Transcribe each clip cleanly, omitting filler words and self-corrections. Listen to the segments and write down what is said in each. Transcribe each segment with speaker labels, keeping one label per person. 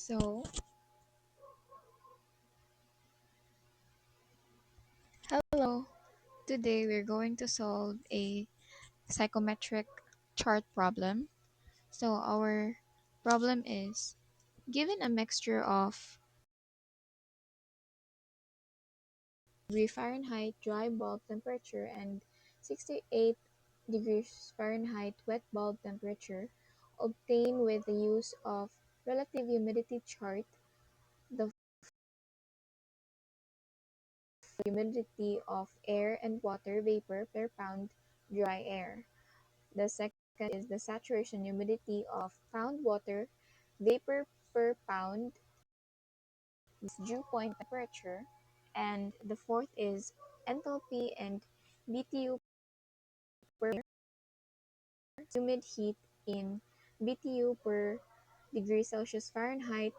Speaker 1: So, hello. Today we're going to solve a psychometric chart problem. So, our problem is given a mixture of degree Fahrenheit dry bulb temperature and 68 degrees Fahrenheit wet bulb temperature obtained with the use of relative humidity chart, the humidity of air and water vapor per pound dry air. The second is the saturation humidity of pound water vapor per pound dew point temperature. And the fourth is enthalpy and BTU per humid heat in BTU per degree Celsius Fahrenheit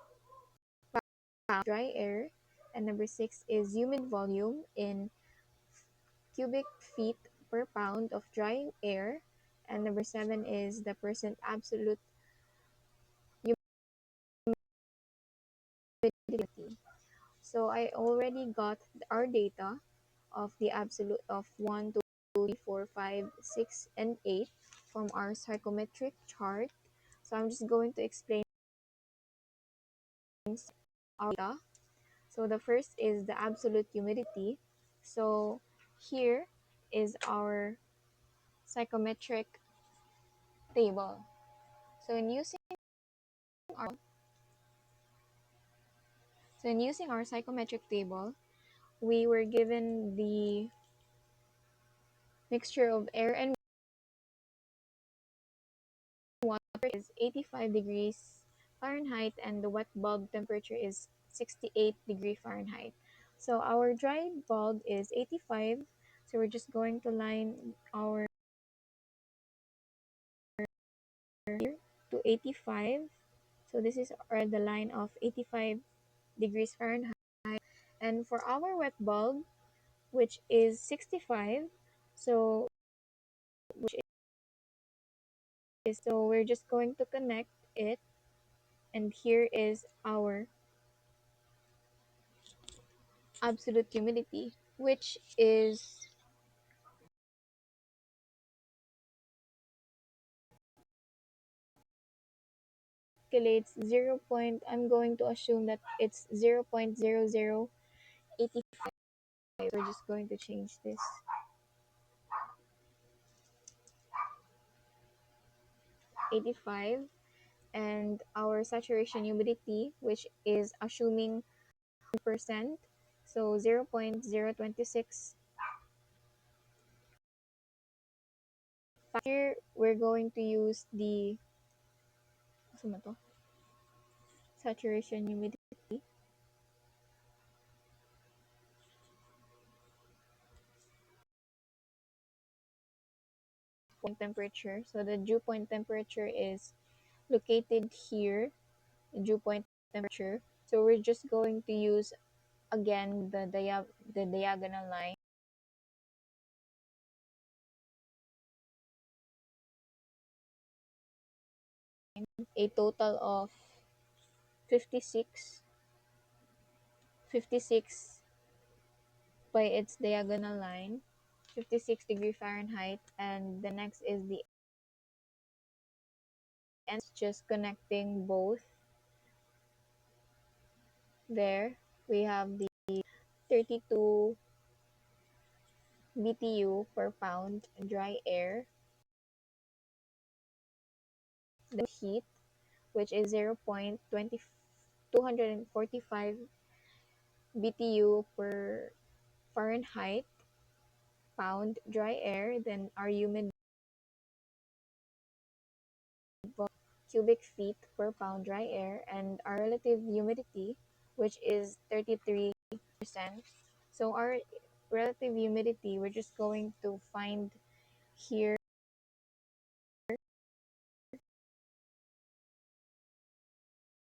Speaker 1: pound dry air. And number six is humid volume in cubic feet per pound of dry air. And number seven is the percent absolute humidity. So I already got our data of the absolute of 1, 2, 3, 4, 5, 6, and 8 from our psychometric chart. So I'm just going to explain our data. So the first is the absolute humidity. So here is our psychometric table. So our in using our psychometric table, we were given the mixture of air and water is 85 degrees Fahrenheit and the wet bulb temperature is 68 degree Fahrenheit. So our dry bulb is 85. So we're just going to line our to 85. So this is the line of 85 degrees Fahrenheit. And for our wet bulb, which is 65, so which is so we're just going to connect it, and here is our absolute humidity, which is calculates 0. I'm going to assume that it's 0.0085. We're just going to change this 85, and our saturation humidity, which is assuming percent, so 0.026. Here we're going to use the saturation humidity point temperature. So the dew point temperature is located here, the dew point temperature. So we're just going to use again the diagonal line, a total of 56, 56 by its diagonal line, 56 degree Fahrenheit, and the next is the ends, just connecting both. There we have the 32 BTU per pound dry air, the heat, which is 0.245 BTU per Fahrenheit pound dry air, then our humid cubic feet per pound dry air, and our relative humidity, which is 33%. So our relative humidity, we're just going to find here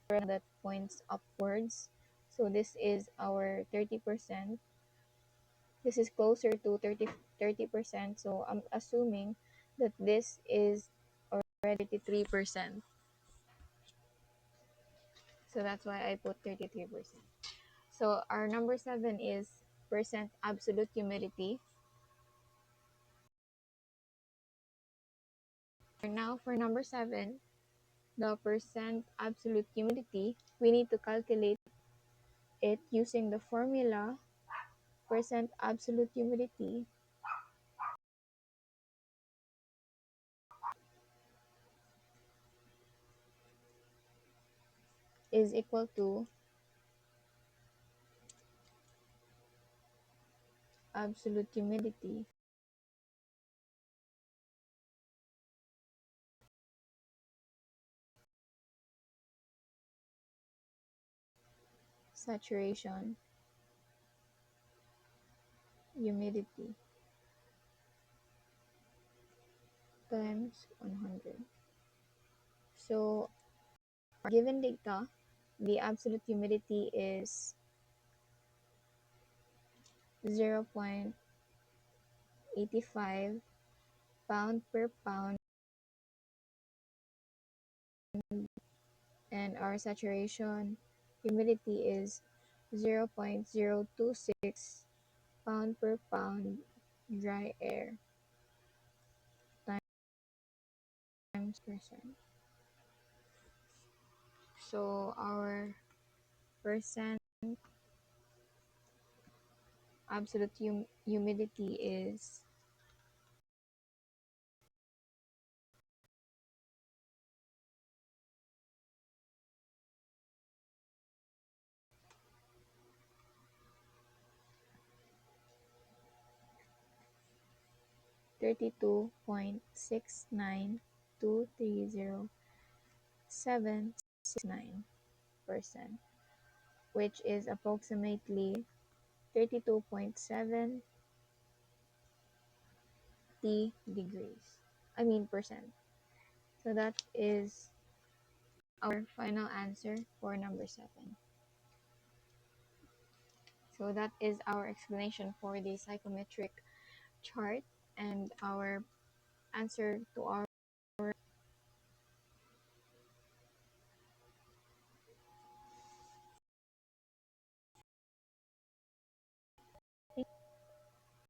Speaker 1: that points upwards. So this is our 30%. This is closer to 30%. So I'm assuming that this is already 33%. So that's why I put 33%. So our number 7 is percent absolute humidity. Now for number 7, the percent absolute humidity, we need to calculate it using the formula percent absolute humidity is equal to absolute humidity saturation humidity times 100. So given data, the absolute humidity is 0.85 pound per pound, and our saturation humidity is 0.026 pound per pound dry air times percent. So our percent absolute humidity is 32.69230769%, which is approximately 32.70 degrees. I mean percent. So that is our final answer for number 7. So that is our explanation for the psychometric chart and our answer to our